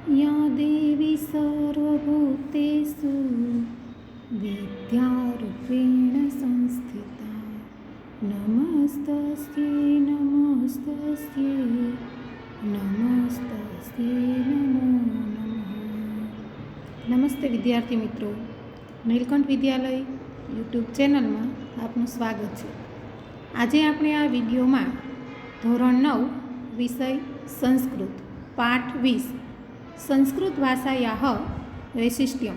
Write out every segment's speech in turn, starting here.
या देवी सर्वभूतेषु विद्यारूपेण संस्थिता नमस्तस्यै नमस्तस्यै नमस्तस्यै नमो नमः। નમસ્તે વિદ્યાર્થી મિત્રો, નીલકંઠ વિદ્યાલય યુટ્યુબ ચેનલમાં આપનું સ્વાગત છે। આજે આપણે આ વિડીયોમાં ધોરણ 9 વિષય સંસ્કૃત પાઠ 20 સંસ્કૃત ભાષાયાઃ વૈશિષ્ટ્યમ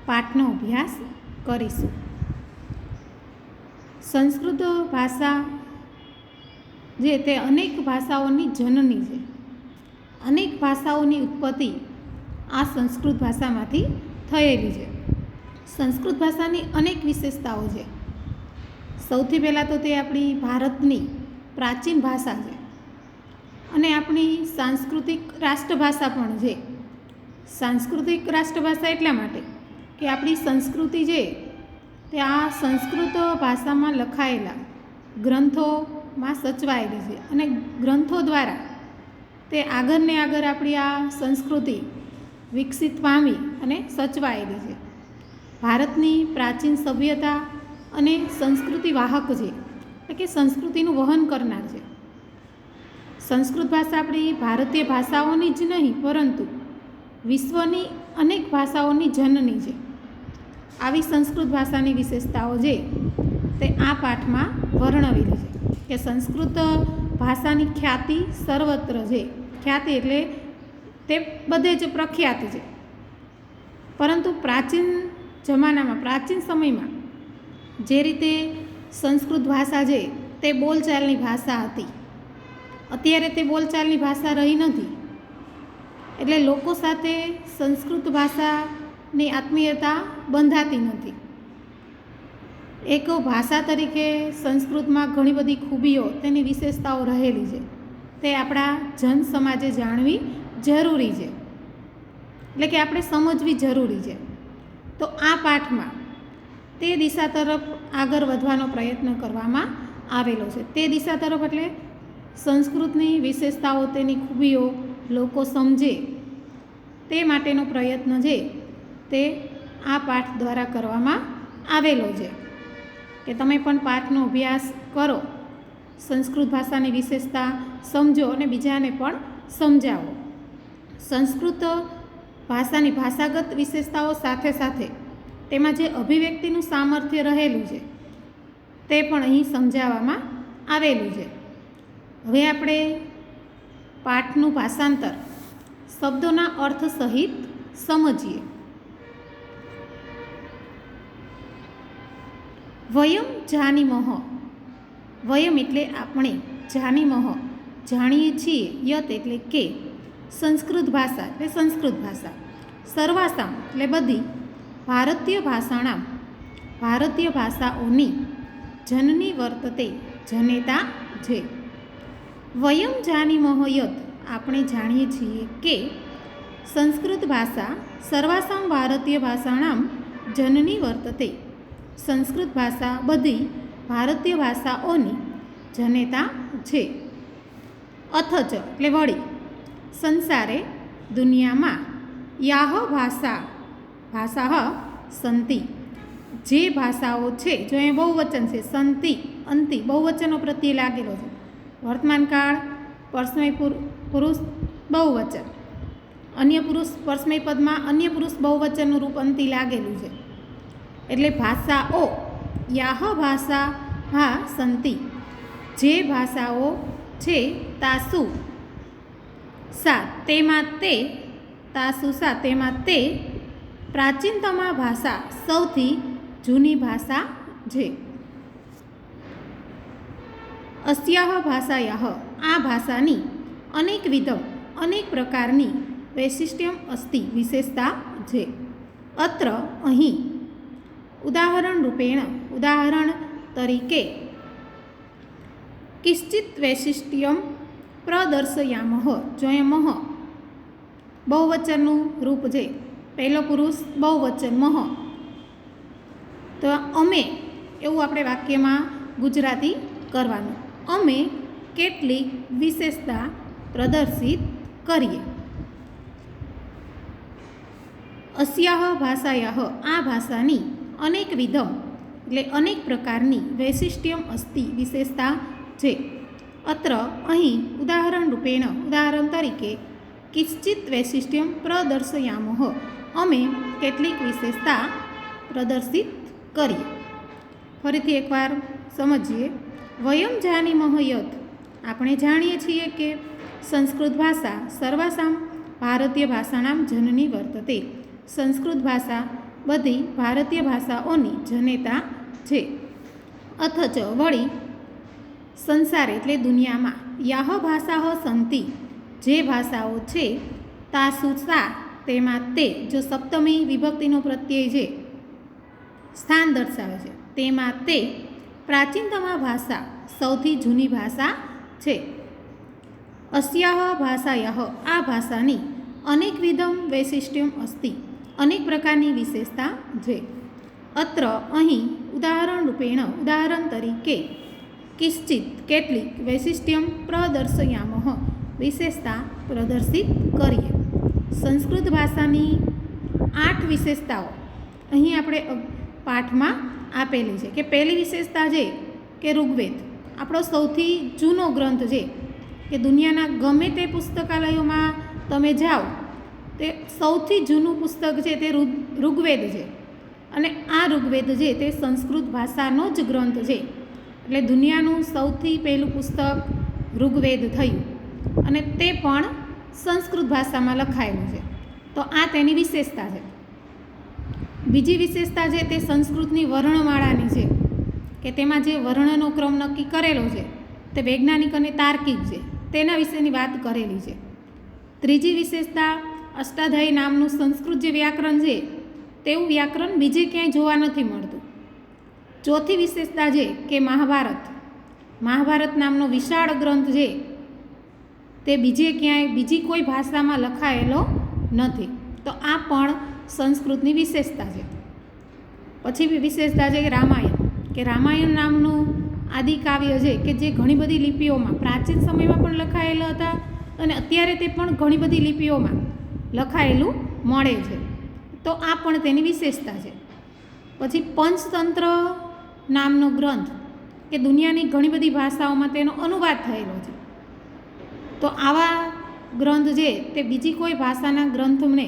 પાઠનો અભ્યાસ કરીશું। સંસ્કૃત ભાષા જે તે અનેક ભાષાઓની જનની છે। અનેક ભાષાઓની ઉત્પત્તિ આ સંસ્કૃત ભાષામાંથી થયેલી છે। સંસ્કૃત ભાષાની અનેક વિશેષતાઓ છે। સૌથી પહેલાં તો તે આપણી ભારતની પ્રાચીન ભાષા છે અને આપણી સાંસ્કૃતિક રાષ્ટ્રભાષા પણ છે। સાંસ્કૃતિક રાષ્ટ્રભાષા એટલા માટે કે આપણી સંસ્કૃતિ છે તે આ સંસ્કૃત ભાષામાં લખાયેલા ગ્રંથોમાં સચવાયેલી છે અને ગ્રંથો દ્વારા તે આગળને આગળ આપણી આ સંસ્કૃતિ વિકસિત પામી અને સચવાયેલી છે। ભારતની પ્રાચીન સભ્યતા અને સંસ્કૃતિ વાહક છે, એટલે કે સંસ્કૃતિનું વહન કરનાર છે। સંસ્કૃત ભાષા આપણી ભારતીય ભાષાઓની જ નહીં પરંતુ વિશ્વની અનેક ભાષાઓની જનની છે। આવી સંસ્કૃત ભાષાની વિશેષતાઓ છે તે આ પાઠમાં વર્ણવેલી છે કે સંસ્કૃત ભાષાની ખ્યાતિ સર્વત્ર છે। ખ્યાતિ એટલે તે બધે જ પ્રખ્યાત છે, પરંતુ પ્રાચીન જમાનામાં પ્રાચીન સમયમાં જે રીતે સંસ્કૃત ભાષા છે તે બોલચાલની ભાષા હતી, અત્યારે તે બોલચાલની ભાષા રહી નથી। એટલે લોકો સાથે સંસ્કૃત ભાષાની આત્મીયતા બંધાતી નથી। એક ભાષા તરીકે સંસ્કૃતમાં ઘણી બધી ખૂબીઓ, તેની વિશેષતાઓ રહેલી છે, તે આપણા જન સમાજે જાણવી જરૂરી છે, એટલે કે આપણે સમજવી જરૂરી છે। તો આ પાઠમાં તે દિશા તરફ આગળ વધવાનો પ્રયત્ન કરવામાં આવેલો છે। તે દિશા તરફ એટલે સંસ્કૃતની વિશેષતાઓ, તેની ખૂબીઓ લોકો સમજે તે માટેનો પ્રયત્ન છે તે આ પાઠ દ્વારા કરવામાં આવેલો છે કે તમે પણ પાઠનો અભ્યાસ કરો, સંસ્કૃત ભાષાની વિશેષતા સમજો અને બીજાને પણ સમજાવો। સંસ્કૃત ભાષાની ભાષાગત વિશેષતાઓ સાથે સાથે તેમાં જે અભિવ્યક્તિનું સામર્થ્ય રહેલું છે તે પણ અહીં સમજાવવામાં આવેલું છે। હવે આપણે પાઠનું ભાષાંતર શબ્દોના અર્થ સહિત સમજીએ। વયમ જાનીમઃ, વયમ એટલે આપણે, જાનીમઃ જાણીએ છીએ, યત એટલે કે, સંસ્કૃત ભાષા એટલે સંસ્કૃત ભાષા, સર્વાસામ એટલે બધી, ભારતીય ભાષાણામ ભારતીય ભાષાઓની, જનની વર્તતે જનેતા છે। વયમ જાનીમઃ યત આપણે જાણીએ છીએ કે, સંસ્કૃત ભાષા સર્વાસામ ભારતીય ભાષાણામ જનની વર્તતે સંસ્કૃત ભાષા બધી ભારતીય ભાષાઓની જનેતા છે। અથચ એટલે વળી, સંસારે દુનિયામાં યાહ ભાષા ભાષા સંતિ જે ભાષાઓ છે, જો એ બહુવચન છે, સંતિ અંતિ બહુવચનો પ્રત્યે લાગેલો છે, વર્તમાનકાળ પરસ્મય પુરુષ બહુવચન, અન્ય પુરુષ પરસ્મય પદમાં અન્ય પુરુષ બહુવચનનું રૂપ અંતિ લાગેલું છે, એટલે ભાષાઓ યાહ ભાષા હા સંતિ જે ભાષાઓ છે, તાસુ સા તેમાં તે, તાસુ સા તેમાં તે, પ્રાચીનતમા ભાષા સૌથી જૂની ભાષા છે। અસ્યાહ ભાષાયાઃ આ ભાષાની અનેકવિધ અનેક પ્રકારની વૈશિષ્ટ્યમ અસ્તિ વિશેષતા છે। અત્ર અહીં ઉદાહરણ રૂપેણ ઉદાહરણ તરીકે કિશ્ચિત વૈશિષ્ટ્યમ પ્રદર્શયામઃ જોયમઃ બહુવચનનું રૂપ છે, પહેલો પુરુષ બહુવચન મહ, તો અમે એવું આપણે વાક્યમાં ગુજરાતી કરવાનું। અમે કેટલીક વિશેષતા પ્રદર્શિત કરીએ। अस्याः भाषायाः आ भाषानी अनेकविधम એટલે અનેક પ્રકારની વૈશિષ્ટ્યમ અસ્તિ વિશેષતા છે. અત્ર અહીં ઉદાહરણ તરીકે કિંચિત વૈશિષ્ટ્યમ પ્રદર્શયામઃ અમે કેટલીક વિશેષતા પ્રદર્શિત કરીએ. ફરીથી એકવાર સમજીએ. વયમ જાનીમઃ યત આપણે જાણીએ છીએ કે સંસ્કૃત ભાષા સર્વાસામ ભારતીય ભાષાણામ જનની વર્તતે. સંસ્કૃત ભાષા બધી ભારતીય ભાષાઓની જનેતા છે. અથચ વળી સંસાર એટલે દુનિયામાં યાહ ભાષાઓ સંતિ જે ભાષાઓ છે તાસુ સા તેમાં તે જો સપ્તમી વિભક્તિનો પ્રત્યય છે સ્થાન દર્શાવે છે તેમાં તે પ્રાચીનતમ ભાષા સૌથી જૂની ભાષા છે. અસ્યાહ ભાષાયાહ આ ભાષાની અનેકવિધમ વૈશિષ્ટ્યમ અસ્તિ અનેક પ્રકારની વિશેષતા છે. અત્ર અહીં ઉદાહરણ તરીકે કિંચિત કેટલીક વૈશિષ્ટ્યમ પ્રદર્શયામઃ વિશેષતા પ્રદર્શિત કરીએ. સંસ્કૃત ભાષાની 8 વિશેષતાઓ અહીં આપણે પાઠમાં આપેલી છે. કે પહેલી વિશેષતા છે કે ઋગ્વેદ આપણો સૌથી જૂનો ગ્રંથ છે કે દુનિયાના ગમે તે પુસ્તકાલયોમાં તમે જાઓ તે સૌથી જૂનું પુસ્તક છે તે ઋગ્વેદ છે. અને આ ઋગ્વેદ છે તે સંસ્કૃત ભાષાનો જ ગ્રંથ છે. એટલે દુનિયાનું સૌથી પહેલું પુસ્તક ઋગ્વેદ થયું અને તે પણ સંસ્કૃત ભાષામાં લખાયેલું છે. તો આ તેની વિશેષતા છે. બીજી વિશેષતા છે તે સંસ્કૃતની વર્ણમાળાની છે કે તેમાં જે વર્ણનો ક્રમ નક્કી કરેલો છે તે વૈજ્ઞાનિક અને તાર્કિક છે તેના વિશેની વાત કરેલી છે. ત્રીજી વિશેષતા અષ્ટાધ્યાયી નામનું સંસ્કૃત જે વ્યાકરણ છે તેવું વ્યાકરણ બીજે ક્યાંય જોવા નથી મળતું. ચોથી વિશેષતા છે કે મહાભારત નામનો વિશાળ ગ્રંથ છે તે બીજે ક્યાંય બીજી કોઈ ભાષામાં લખાયેલો નથી. તો આ પણ સંસ્કૃતની વિશેષતા છે. પછી વિશેષતા છે કે રામાયણ નામનું આદિકાવ્ય છે કે જે ઘણી બધી લિપિઓમાં પ્રાચીન સમયમાં પણ લખાયેલા હતા અને અત્યારે તે પણ ઘણી બધી લિપિઓમાં લખાયેલું મળે છે. તો આ પણ તેની વિશેષતા છે. પછી પંચતંત્ર નામનો ગ્રંથ કે દુનિયાની ઘણી બધી ભાષાઓમાં તેનો અનુવાદ થયેલો છે. તો આવા ગ્રંથ છે તે બીજી કોઈ ભાષાના ગ્રંથને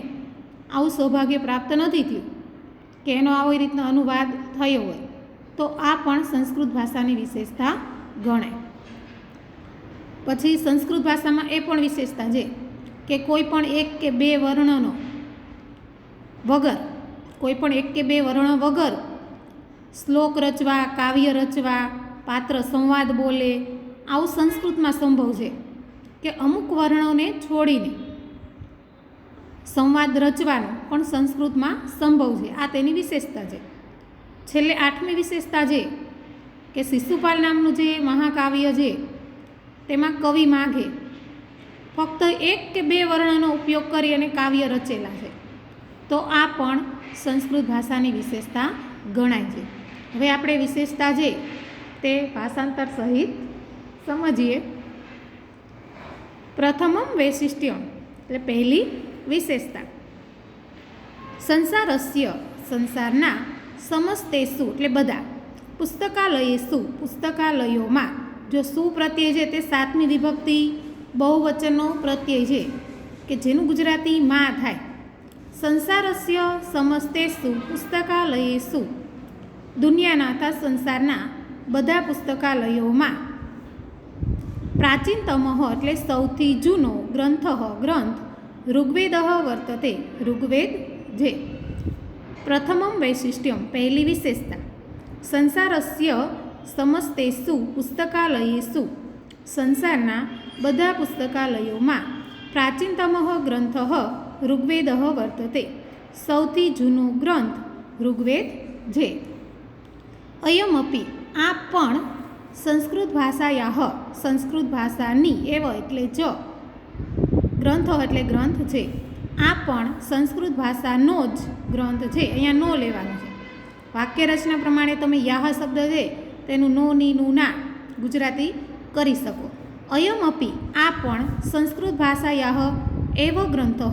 આવું સૌભાગ્ય પ્રાપ્ત નથી થયું કે એનો આવી રીતનો અનુવાદ થયો હોય. તો આ પણ સંસ્કૃત ભાષાની વિશેષતા ગણાય. પછી સંસ્કૃત ભાષામાં એ પણ વિશેષતા છે કે કોઈ પણ એક કે બે વર્ણો વગર શ્લોક રચવા, કાવ્ય રચવા, પાત્ર સંવાદ બોલે આવું સંસ્કૃતમાં સંભવ છે. કે અમુક વર્ણોને છોડીને સંવાદ રચવાનો પણ સંસ્કૃતમાં સંભવ છે. આ તેની વિશેષતા છે. છેલ્લે 8મી વિશેષતા છે કે શિશુપાલ નામનું જે મહાકાવ્ય છે તેમાં કવિ માઘે ફક્ત 1 કે 2 વર્ણનો ઉપયોગ કરી અને કાવ્ય રચેલા છે. તો આ પણ સંસ્કૃત ભાષાની વિશેષતા ગણાય છે. હવે આપણે વિશેષતા છે તે ભાષાંતર સહિત સમજીએ. પ્રથમમ વૈશિષ્ટ્યમ એટલે પહેલી વિશેષતા સંસારના સમસ્તેષુ એટલે બધા પુસ્તકાલયોમાં જો સુ પ્રત્યય છે તે 7મી વિભક્તિ બહુવચનનો પ્રત્યય છે કે જેનું ગુજરાતી માં થાય. સંસારસ્ય સમસ્તેષુ પુસ્તકાલયેષુ દુનિયાના અથવા સંસારના બધા પુસ્તકાલયોમાં પ્રાચીનતમ એટલે સૌથી જૂનો ગ્રંથ ઋગ્વેદ વર્તતે ઋગ્વેદ છે. પ્રથમમ વૈશિષ્ટ્યમ પહેલી વિશેષતા સંસારસ્ય સમસ્તેષુ પુસ્તકાલયેષુ સંસારના બધા પુસ્તકાલયોમાં પ્રાચીનતમ ગ્રંથ ઋગ્વેદ વર્તતે સૌથી જૂનો ગ્રંથ ઋગ્વેદ છે. અયમપી આ પણ સંસ્કૃત ભાષાની એવ એટલે જ ગ્રંથ એટલે ગ્રંથ છે. આ પણ સંસ્કૃત ભાષાનો જ ગ્રંથ છે. અહીંયા નો લેવાનો છે. વાક્ય રચના પ્રમાણે તમે યાહ શબ્દ છે તેનું નો ની નું ના ગુજરાતી કરી શકો. અયમપી આ પણ સંસ્કૃત ભાષાયાહ એવ ગ્રંથ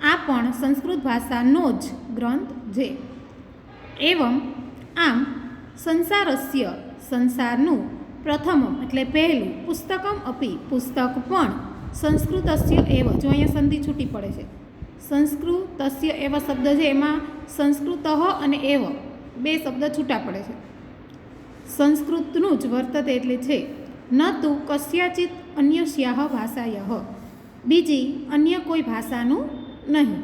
આ પણ સંસ્કૃત ભાષાનો જ ગ્રંથ છે. એવમ આમ સંસારસ્ય સંસારનું પ્રથમમ એટલે પહેલું પુસ્તકમ અપી પુસ્તક પણ સંસ્કૃતસ્ય એવ. જો અહીંયા સંધિ છૂટી પડે છે. સંસ્કૃતસ્ય એવ શબ્દ છે એમાં સંસ્કૃત અને એવ બે શબ્દ છૂટા પડે છે. સંસ્કૃતનું જ વર્તતે એટલે છે. ન તો કસ્યાચિત અન્યસ્યાહ ભાષાયઃ બીજી અન્ય કોઈ ભાષાનું નહીં.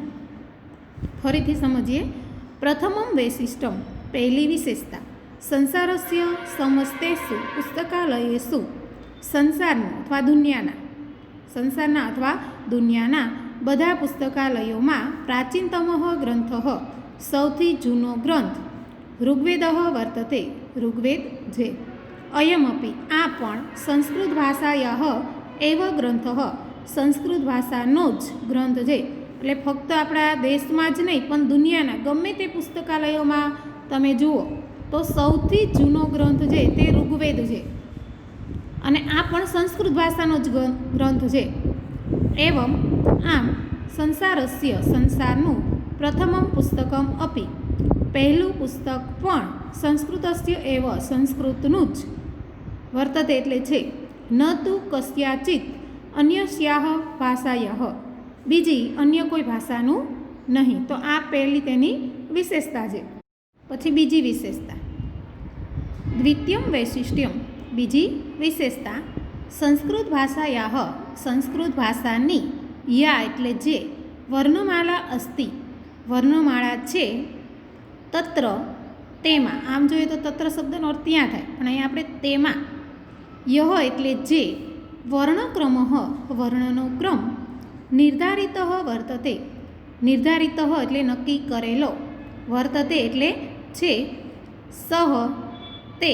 ફરીથી સમજીએ. પ્રથમમ વૈશિષ્ટમ પહેલી વિશેષતા સંસારસ્ય સમસ્તેષુ પુસ્તકાલયેષુ સંસારનું અથવા દુનિયાના બધા પુસ્તકાલયોમાં પ્રાચીનતમ ગ્રંથ સૌથી જૂનો ગ્રંથ ઋગ્વેદ વર્તતે ઋગ્વેદ છે. અયમપી આ પણ સંસ્કૃત ભાષાયઃ એવ ગ્રંથ સંસ્કૃત ભાષાનો જ ગ્રંથ છે. એટલે ફક્ત આપણા દેશમાં જ નહીં પણ દુનિયાના ગમે તે પુસ્તકાલયોમાં તમે જુઓ તો સૌથી જૂનો ગ્રંથ છે તે ઋગ્વેદ છે અને આ પણ સંસ્કૃત ભાષાનો જ ગ્રંથ છે. એવમ આમ સંસારસ્ય સંસારનું પ્રથમમ પુસ્તકમ અપી પહેલું પુસ્તક પણ સંસ્કૃતસ્ય એવ સંસ્કૃતનું જ વર્તતે એટલે છે. ન તુ કસ્યાચિત અન્યસ્યાહ ભાષાયઃ બીજી અન્ય કોઈ ભાષાનું નહીં. તો આ પહેલી તેની વિશેષતા છે. પછી બીજી વિશેષતા દ્વિતીયમ વૈશિષ્ટ્યમ બીજી વિશેષતા સંસ્કૃત ભાષાયાહ સંસ્કૃત ભાષાની યા એટલે જે વર્ણમાલા અસ્તિ વર્ણમાળા છે તત્ર તેમાં. આમ જોઈએ તો તત્ર શબ્દનો અર્થ ત્યાં થાય પણ અહીંયા આપણે તેમાં યહ એટલે જે વર્ણક્રમ વર્ણનો ક્રમ નિર્ધારિત વર્તતે નિર્ધારિત એટલે નક્કી કરેલો વર્તતે એટલે છે સહ તે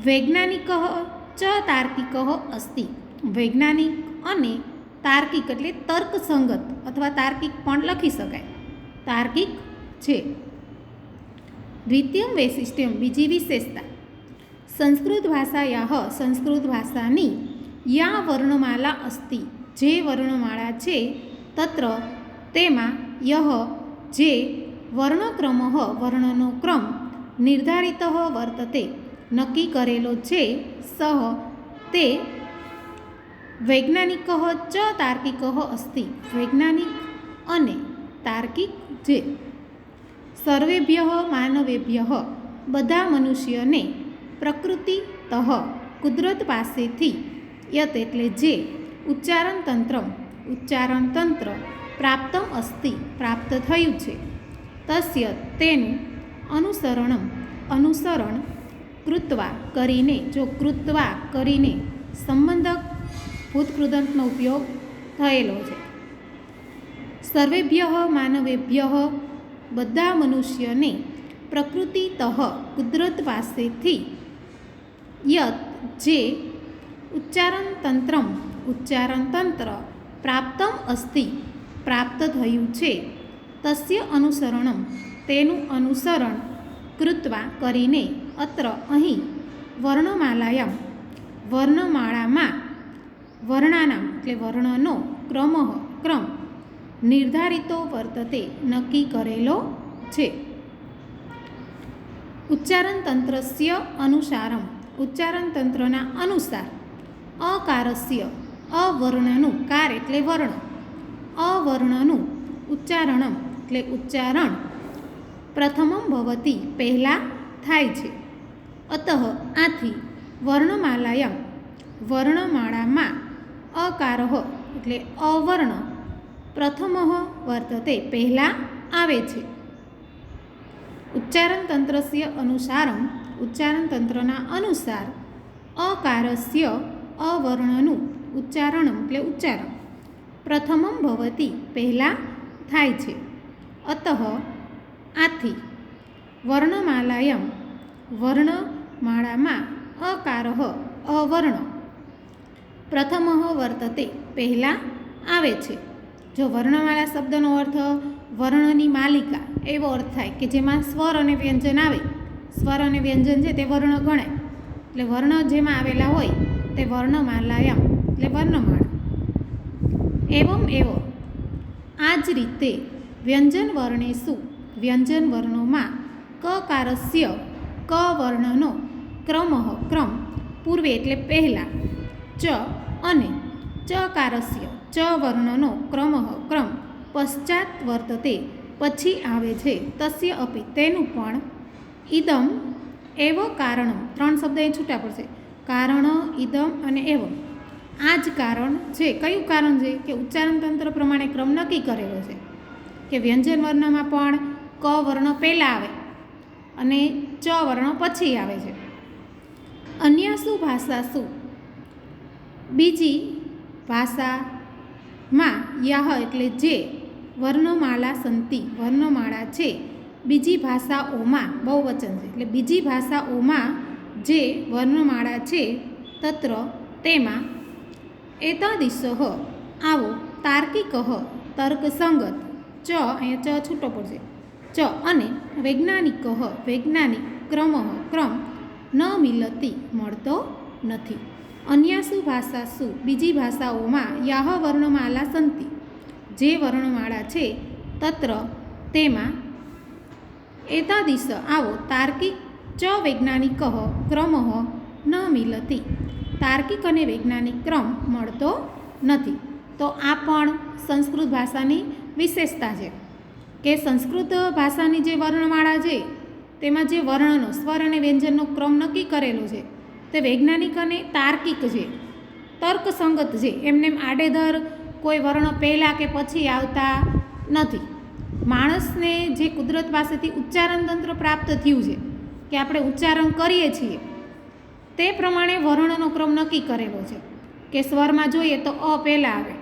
વૈજ્ઞાનિક ચ તાર્કિક અસ્તિ વૈજ્ઞાનિક અને તાર્કિક એટલે તર્કસંગત અથવા તાર્કિક પણ લખી શકાય તાર્કિક છે. દ્વિતીયમ વૈશિષ્ટ્યમ બીજી વિશેષતા સંસ્કૃત ભાષાયાહ સંસ્કૃત ભાષાની યા વર્ણમાલા અસ્તિ જે વર્ણમાળા છે તત્ર તેમાં યહ જે વર્ણક્રમ વર્ણનો ક્રમ નિર્ધારિત વર્તતે નક્કી કરેલો છે સહ તે વૈજ્ઞાનિક ચ તાર્કિક અસ્તિ વૈજ્ઞાનિક અને તાર્કિક છે. સર્વેભ્ય માનવેભ્ય બધા મનુષ્યને પ્રકૃતિતઃ કુદરત પાસેથી યત એટલે જે ઉચ્ચારણ તંત્ર પ્રાપ્તમ અસ્તિ પ્રાપ્ત થયું છે તસ્ય તેનું અનુસરણ કૃત્વા કરીને જો કૃત્વા કરીને સંબંધક ભૂતકૃદંતનો ઉપયોગ થયેલો છે. સર્વેભ્ય માનવેભ્ય બધા મનુષ્યને પ્રકૃતિતઃ કુદરત પાસેથી યત જે ઉચ્ચારણ તંત્ર પ્રાપ્તમ અસ્તિ પ્રાપ્ત થયું છે તસ્ય અનુસરણમ તેનું અનુસરણ કૃત્વા કરીને અત્ર અહીં વર્ણમાલાયામ વર્ણમાળામાં વર્ણાનામ એટલે વર્ણનો ક્રમ નિર્ધારિતો વર્તતે નક્કી કરેલો છે. ઉચ્ચારણ તંત્રસ્ય અનુસારમ ઉચ્ચારણ તંત્રના અનુસાર અકારસ્ય અવર્ણનું કાર એટલે વર્ણ અવર્ણનું ઉચ્ચારણમ એટલે ઉચ્ચારણ પ્રથમમ ભવતી પહેલાં થાય છે. અતઃ આથી વર્ણમાલાયામ વર્ણમાળામાં અકાર એટલે અવર્ણ પ્રથમ વર્તતે પહેલાં આવે છે. ઉચ્ચારણ તંત્રસ્ય અનુસારમ ઉચ્ચારણ તંત્રના અનુસાર અકારસ્ય અવર્ણનું ઉચ્ચારણમ એટલે ઉચ્ચારણ પ્રથમમ ભવતી પહેલાં થાય છે. અતઃ આથી વર્ણમાલાયામ વર્ણમાળામાં અકાર અવર્ણ પ્રથમ વર્તતે પહેલાં આવે છે. જો વર્ણમાળા શબ્દનો અર્થ વર્ણની માલિકા એવો અર્થ થાય કે જેમાં સ્વર અને વ્યંજન આવે. સ્વર અને વ્યંજન છે તે વર્ણ ગણાય એટલે વર્ણ જેમાં આવેલા હોય તે વર્ણમાલાયામ એટલે વર્ણમાળા. એવમ એવો આ જ રીતે વ્યંજન વર્ણેષુ વ્યંજન વર્ણોમાં કકારસ્ય ક વર્ણનો ક્રમ પૂર્વે એટલે પહેલાં ચ અને ચકારસ્ય ચ વર્ણનો ક્રમ પશ્ચાત વર્તતે પછી આવે છે તસ્ય અપી તેનું પણ ઇદમ એવ કારણમ 3 શબ્દ એ છૂટા પડશે કારણ ઇદમ અને એવ આ જ કારણ છે. કયું કારણ છે કે ઉચ્ચારણ તંત્ર પ્રમાણે ક્રમ નક્કી કરેલો છે કે વ્યંજન વર્ણમાં પણ ક વર્ણ પહેલાં આવે અને ચ વર્ણ પછી આવે છે. અન્યસુ ભાષાસુ બીજી ભાષામાં યહ એટલે જે વર્ણમાળા સંતિ વર્ણમાળા છે બીજી ભાષાઓમાં બહુવચન છે એટલે બીજી ભાષાઓમાં જે વર્ણમાળા છે તત્ર તેમાં એતાદિશ આવો તાર્કિક તર્કસંગત ચ અહીંયા ચ છૂટો પડશે ચ અને વૈજ્ઞાનિક વૈજ્ઞાનિક ક્રમ ન મિલતી મળતો નથી. અન્યાસુ ભાષાસુ બીજી ભાષાઓમાં યાહ વર્ણમાલા સંતિ જે વર્ણમાળા છે તત્ર તેમાં એતાદિશ આવો તાર્કિક ચ વૈજ્ઞાનિક ક્રમ ન મિલતી તાર્કિક અને વૈજ્ઞાનિક ક્રમ મળતો નથી. તો આ પણ સંસ્કૃત ભાષાની વિશેષતા છે કે સંસ્કૃત ભાષાની જે વર્ણમાળા છે તેમાં જે વર્ણનો સ્વર અને વ્યંજનનો ક્રમ નક્કી કરેલો છે તે વૈજ્ઞાનિક અને તાર્કિક છે તર્કસંગત છે. એમને આડેધર કોઈ વર્ણ પહેલાં કે પછી આવતા નથી. માણસને જે કુદરત પાસેથી ઉચ્ચારણ તંત્ર પ્રાપ્ત થયું છે કે આપણે ઉચ્ચારણ કરીએ છીએ તે પ્રમાણે વર્ણનો ક્રમ નક્કી કરેલો છે કે સ્વરમાં જોઈએ તો અ પહેલાં આવે,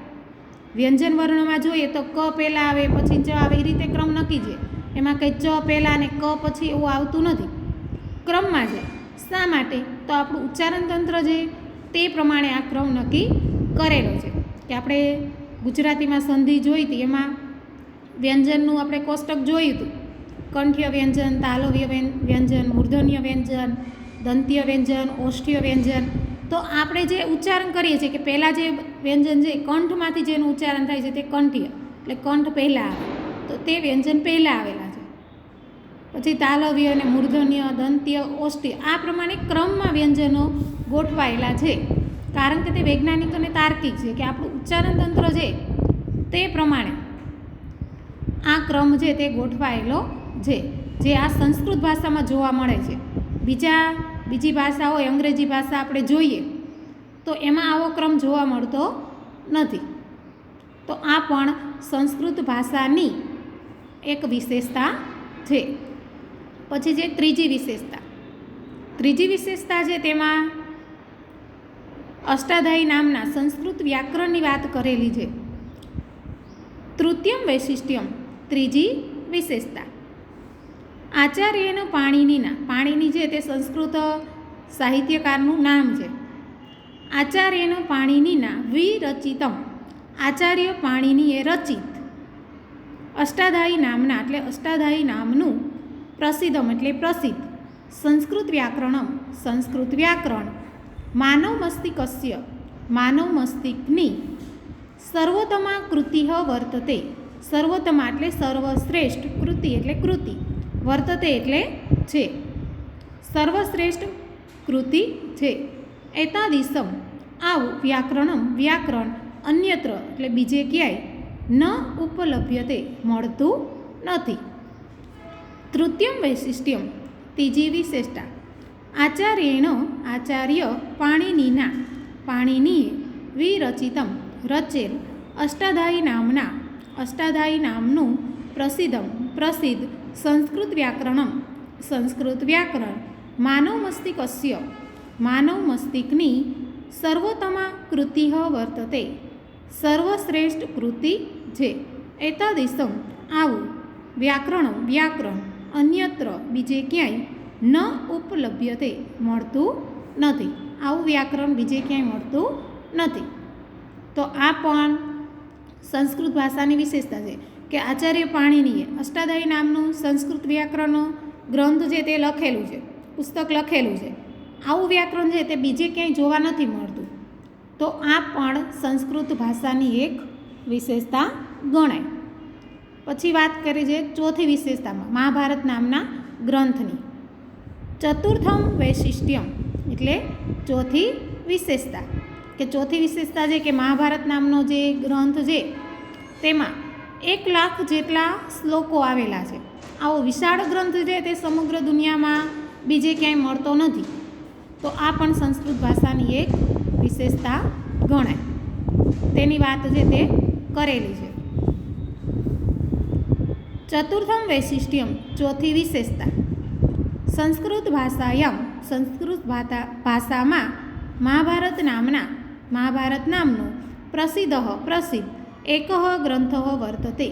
વ્યંજન વર્ણમાં જોઈએ તો ક પહેલાં આવે પછી ચ આવે, એ રીતે ક્રમ નક્કી છે. એમાં કંઈ ચ પહેલાં અને ક પછી એવું આવતું નથી, ક્રમમાં છે. શા માટે? તો આપણું ઉચ્ચારણ તંત્ર છે તે પ્રમાણે આ ક્રમ નક્કી કરેલો છે કે આપણે ગુજરાતીમાં સંધિ જોઈ હતી એમાં વ્યંજનનું આપણે કોષ્ટક જોયું હતું. કંઠ્ય વ્યંજન, તાલવ્ય વ્યંજન, મૂર્ધન્ય વ્યંજન, દંત્ય વ્યંજન, ઓષ્ઠ્ય વ્યંજન. તો આપણે જે ઉચ્ચારણ કરીએ છીએ કે પહેલાં જે વ્યંજન છે કંઠમાંથી જેનું ઉચ્ચારણ થાય છે તે કંઠ્ય એટલે કંઠ પહેલાં આવે તો તે વ્યંજન પહેલાં આવેલા છે. પછી તાલવ્ય અને મૂર્ધન્ય, દંત્ય, ઓષ્ઠ્ય આ પ્રમાણે ક્રમમાં વ્યંજનો ગોઠવાયેલા છે કારણ કે તે વૈજ્ઞાનિક અને તાર્કિક છે કે આપણું ઉચ્ચારણ તંત્ર છે તે પ્રમાણે આ ક્રમ છે તે ગોઠવાયેલો છે જે આ સંસ્કૃત ભાષામાં જોવા મળે છે. બીજી ભાષા હોય અંગ્રેજી ભાષા આપણે જોઈએ તો એમાં આવો ક્રમ જોવા મળતો નથી. તો આ પણ સંસ્કૃત ભાષાની એક વિશેષતા છે. પછી જે ત્રીજી વિશેષતા છે તેમાં અષ્ટાધાયી નામના સંસ્કૃત વ્યાકરણની વાત કરેલી છે. તૃતીયમ વૈશિષ્ટ્યમ ત્રીજી વિશેષતા આચાર્યનો પાણીની છે તે સંસ્કૃત સાહિત્યકારનું નામ છે. આચાર્યનો પાણીનીના વિરચિતમ આચાર્ય પાણીનીએ રચિત અષ્ટાધાયી નામના એટલે અષ્ટાધાયી નામનું પ્રસિદ્ધમ એટલે પ્રસિદ્ધ સંસ્કૃત વ્યાકરણ માનવ મસ્તિકની સર્વોત્તમા કૃતિ વર્તતે. સર્વોત્તમા એટલે સર્વશ્રેષ્ઠ, કૃતિ એટલે કૃતિ, વર્તતે એટલે છે, સર્વશ્રેષ્ઠ કૃતિ છે. એતાદિશમ આવું વ્યાકરણ અન્યત્ર એટલે બીજે ક્યાંય ન ઉપલભ્યતે મળતું નથી. તૃતીયમ વૈશિષ્ટ્યમ ત્રીજી વિશેષતા આચાર્ય પાણીનીએ વિરચિતમ રચેલ અષ્ટાધાયી નામનું પ્રસિદ્ધ સંસ્કૃત વ્યાકરણ માનવ મસ્તિકની સર્વોત્તમા કૃતિ વર્તતે સર્વશ્રેષ્ઠ કૃતિ છે. એતાદિશમ આવું વ્યાકરણ અન્યત્ર બીજે ક્યાંય ન ઉપલભ્યતે મળતું નથી. આવું વ્યાકરણ બીજે ક્યાંય મળતું નથી. તો આ પણ સંસ્કૃત ભાષાની વિશેષતા છે કે આચાર્ય પાણીનીએ અષ્ટાધાયી નામનું સંસ્કૃત વ્યાકરણનો ગ્રંથ છે તે લખેલું છે, પુસ્તક લખેલું છે. આવું વ્યાકરણ છે તે બીજે ક્યાંય જોવા નથી મળતું. તો આ પણ સંસ્કૃત ભાષાની એક વિશેષતા ગણાય. પછી વાત કરી છે ચોથી વિશેષતામાં મહાભારત નામના ગ્રંથની. ચતુર્થમ વૈશિષ્ટ્યમ એટલે ચોથી વિશેષતા, કે ચોથી વિશેષતા છે કે મહાભારત નામનો જે ગ્રંથ છે તેમાં 1,00,000 જેટલા શ્લોકો આવેલા છે. આવો વિશાળ ગ્રંથ છે તે સમગ્ર દુનિયામાં બીજે ક્યાંય મળતો નથી. તો આ પણ સંસ્કૃત ભાષાની એક વિશેષતા ગણાય. તેની વાત છે તે કરેલી છે. ચતુર્થમ વૈશિષ્ટ્યમ ચોથી વિશેષતા સંસ્કૃત ભાષાયમ સંસ્કૃત ભાષામાં મહાભારત નામનો પ્રસિદ્ધ એક ગ્રંથ વર્તતે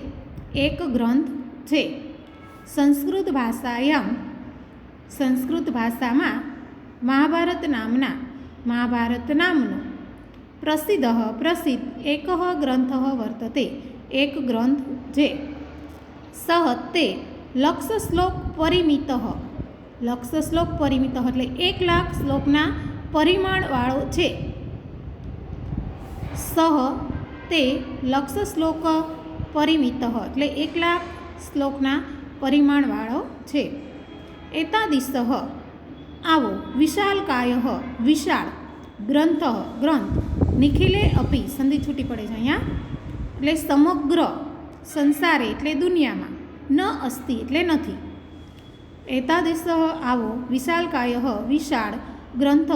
એક ગ્રંથ છે. સંસ્કૃત ભાષામાં મહાભારત નામનો પ્રસિદ્ધ એક ગ્રંથ વર્તતે એક ગ્રંથ છે. સહ તે લક્ષ શ્લોક પરિમિત એટલે 1,00,000 શ્લોકના પરિમાણવાળો છે. સહ તે લક્ષ શ્લોક પરિમિત એટલે 1,00,000 શ્લોકના પરિમાણવાળો છે. એતાદિશ આવો વિશાલકાય વિશાળ ગ્રંથ નિખિલે અપી સંધિ છૂટી પડે છે અહીંયા, એટલે સમગ્ર સંસારે એટલે દુનિયામાં ન અસ્તિ એટલે નથી. એતાદિશ આવો વિશાલકાય વિશાળ ગ્રંથ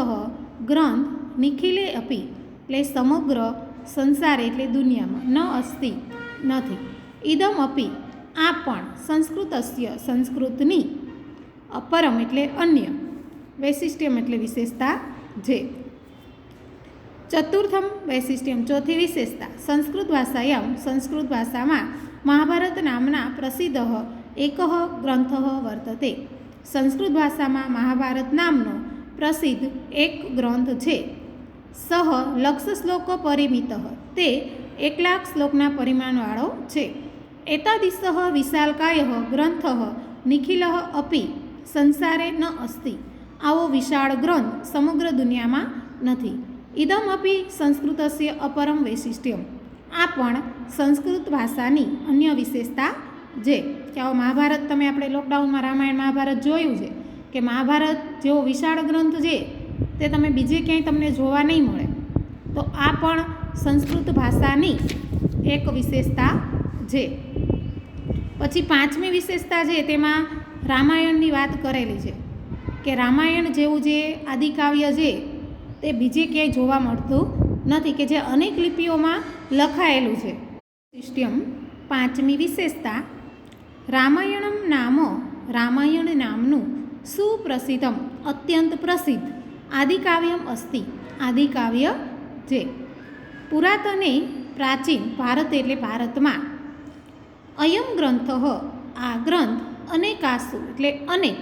નિખિલે અપી એટલે સમગ્ર સંસારે એટલે દુનિયામાં ન અસ્તિ નથી. ઇદમ અપી આ પણ સંસ્કૃતસ્ય સંસ્કૃતની અપરમ એટલે અન્ય વૈશિષ્ટ્યમ એટલે વિશેષતા છે. ચતુર્થમ વૈશિષ્ટ્યમ ચોથી વિશેષતા સંસ્કૃત ભાષામાં મહાભારત નામના પ્રસિદ્ધ એક ગ્રંથ વર્તતે. સંસ્કૃત ભાષામાં મહાભારત નામનો પ્રસિદ્ધ એક ગ્રંથ છે. સહ લક્ષ શ્લોક પરિમિત તે 1,00,000 શ્લોકના પરિમાણવાળો છે. એતાદિશ વિશાલકાય ગ્રંથ નિખિલ અપી સંસારે ન અસ્તિ આવો વિશાળ ગ્રંથ સમગ્ર દુનિયામાં નથી. ઇદમ અપી સંસ્કૃતસ્ય અપરમ વૈશિષ્ટ્યમ આ પણ સંસ્કૃત ભાષાની અન્ય વિશેષતા છે. કે આવો મહાભારત તમે આપણે લોકડાઉનમાં રામાયણ મહાભારત જોયું છે કે મહાભારત જેવો વિશાળ ગ્રંથ છે તે તમે બીજે ક્યાંય તમને જોવા નહીં મળે. તો આ પણ સંસ્કૃત ભાષાની એક વિશેષતા છે. પછી પાંચમી વિશેષતા છે તેમાં રામાયણની વાત કરેલી છે કે રામાયણ જેવું જે આદિકાવ્ય છે તે બીજે ક્યાંય જોવા મળતું નથી, કે જે અનેક લિપિઓમાં લખાયેલું છે. સિસ્ટમ પાંચમી વિશેષતા રામાયણ નામનું સુપ્રસિદ્ધમ અત્યંત પ્રસિદ્ધ આદિકાવ્યમ અસ્તિ આદિકાવ્ય છે. પુરાતને પ્રાચીન ભારત એટલે ભારતમાં અયમ ગ્રંથ આ ગ્રંથ અનેકાસુ એટલે અનેક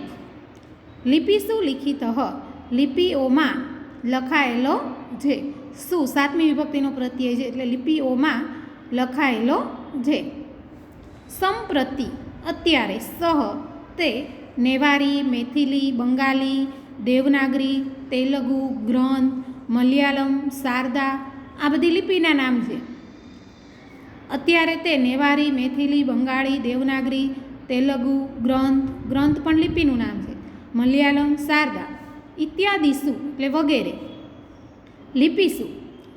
લિપિસુ લિખિત લિપિઓમાં લખાયેલો છે. સાતમી વિભક્તિનો પ્રત્યય છે એટલે લિપિઓમાં લખાયેલો છે. સંપ્રતિ અત્યારે સહ તે નેવારી, મેથિલી, બંગાળી, દેવનાગરી, તેલુગુ, ગ્રંથ, મલયાલમ, શારદા આ બધી લિપિના નામ છે. અત્યારે તે નેવારી, મેથિલી, બંગાળી, દેવનાગરી, તેલુગુ, ગ્રંથ પણ લિપિનું નામ છે. મલયાલમ, શારદા ઇત્યાદિસુ એટલે વગેરે લિપિસુ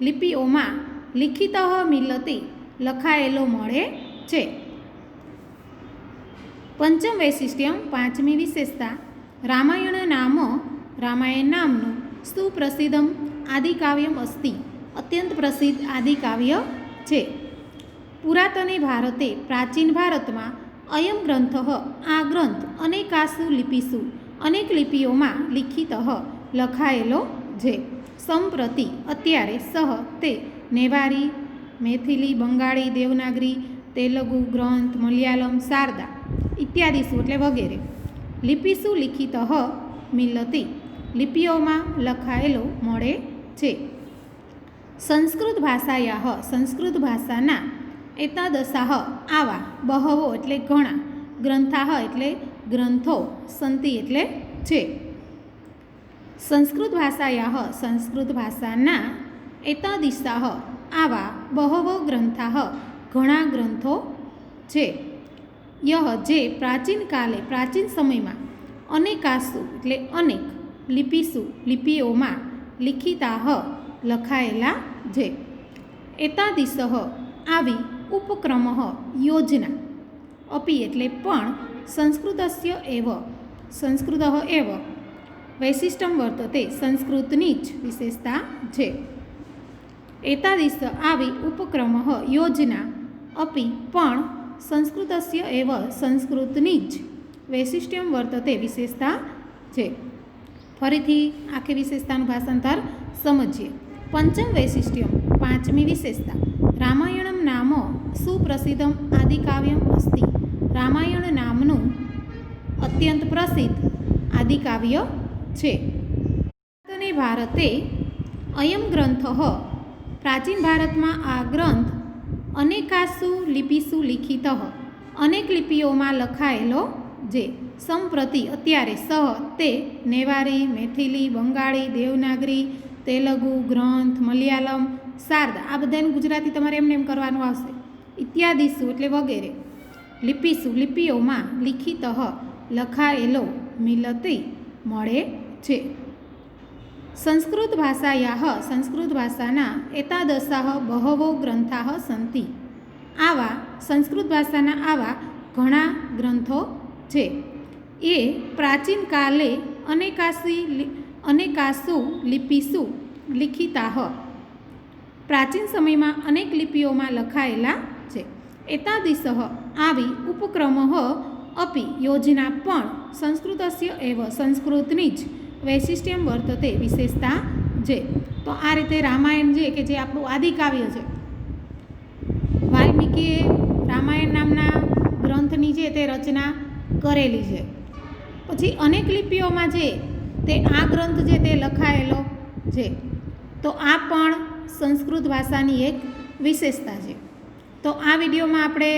લિપિઓમાં લિખિત મિલતી લખાયેલો મળે છે. પંચમ વૈશિષ્ટ્યમ પાંચમી વિશેષતા રામાયણ નામનું સુપ્રસિદ્ધમ આદિકાવ્યમ અસ્તિ અત્યંત પ્રસિદ્ધ આદિકાવ્ય છે. પુરાતને ભારતે પ્રાચીન ભારતમાં અયમ ગ્રંથ આ ગ્રંથ અનેકાસુ લિપિસુ અનેક લિપિઓમાં લિખિત લખાયેલો છે. સંપ્રતિ અત્યારે સહ તે નેવારી, મેથિલી, બંગાળી, દેવનાગરી, તેલુગુ, ગ્રંથ, મલયાલમ, શારદા ઇત્યાદિસુ એટલે વગેરે લિપિસુ લિખિત મિલતી લિપિઓમાં લખાયેલો મળે છે. સંસ્કૃત ભાષાના એતાદશાહ આવા બહવો એટલે ઘણા ગ્રંથાહ એટલે ગ્રંથો સંતિ એટલે છે. સંસ્કૃત ભાષાના એતાદિશાહ આવા બહવો ગ્રંથાહ ઘણા ગ્રંથો છે. યહ જે પ્રાચીન કાલે પ્રાચીન સમયમાં અનેકાસુ એટલે અનેક લિપિસુ લિપિઓમાં લિખિતાહ લખાયેલા છે. એતાદિશઃ આવી ઉપક્રમ યોજના અપી એટલે પણ સંસ્કૃતસ્ય એવ સંસ્કૃત એવ વૈશિષ્ટમ વર્તતે સંસ્કૃતની જ વિશેષતા છે. એતાદિશ આવી ઉપક્રમ યોજના અપી પણ સંસ્કૃતસ્ય એવ સંસ્કૃતની જ વૈશિષ્ટ્યમ વર્તતે વિશેષતા છે. ફરીથી આખી વિશેષતાનું ભાષાંતર સમજીએ. પંચમ વૈશિષ્ટ્યમ પાંચમી વિશેષતા રામાયણમ નામ સુપ્રસિદ્ધમ આદિકાવ્યમ અસ્તિ. રામાયણ નામનું અત્યંત પ્રસિદ્ધ આદિકાવ્ય છે. ભારતે અયમ ગ્રંથ પ્રાચીન ભારતમાં આ ગ્રંથ અનેકાસુ લિપિસુ લિખિત અનેક લિપિઓમાં લખાયેલો જે સંપ્રતિ અત્યારે સહ તે નેવારી મૈથિલી બંગાળી દેવનાગરી તેલુગુ ગ્રંથ મલયાલમ શારદા આ બધાનું ગુજરાતી તમારે એમને એમ કરવાનું આવશે. ઇત્યાદિસુ એટલે વગેરે લિપિસુ લિપિઓમાં લિખિત લખાયેલો મિલતે મળે છે. સંસ્કૃત ભાષાયાઃ સંસ્કૃત ભાષાના એતાદશાઃ બહવો ગ્રંથાઃ સંતિ. આવા સંસ્કૃત ભાષાના આવા ઘણા ગ્રંથો છે. એ પ્રાચીન કાલે અનેકાસુ લિપિસુ લિખિતાઃ પ્રાચીન સમયમાં અનેક લિપિઓમાં લખાયેલા છે. એતાદિશઃ આવી ઉપક્રમ અપી યોજના પણ સંસ્કૃતસ્ય એવ સંસ્કૃતની જ વૈશિષ્ટ્યમ વર્તતે વિશેષતા છે. તો આ રીતે રામાયણ છે કે જે આપણું આદિકાવ્ય છે, વાલ્મીકીએ રામાયણ નામના ગ્રંથની છે તે રચના કરેલી છે. પછી અનેક લિપિઓમાં છે તે આ ગ્રંથ છે તે લખાયેલો છે. તો આ પણ સંસ્કૃત ભાષાની એક વિશેષતા છે. તો આ વિડીયોમાં આપણે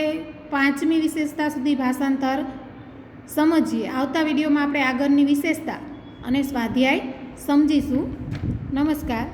પાંચમી વિશેષતા સુધી ભાષાંતર સમજીએ. આવતા વિડીયોમાં આપણે આગળની વિશેષતા અને સ્વાધ્યાય સમજીશું. નમસ્કાર.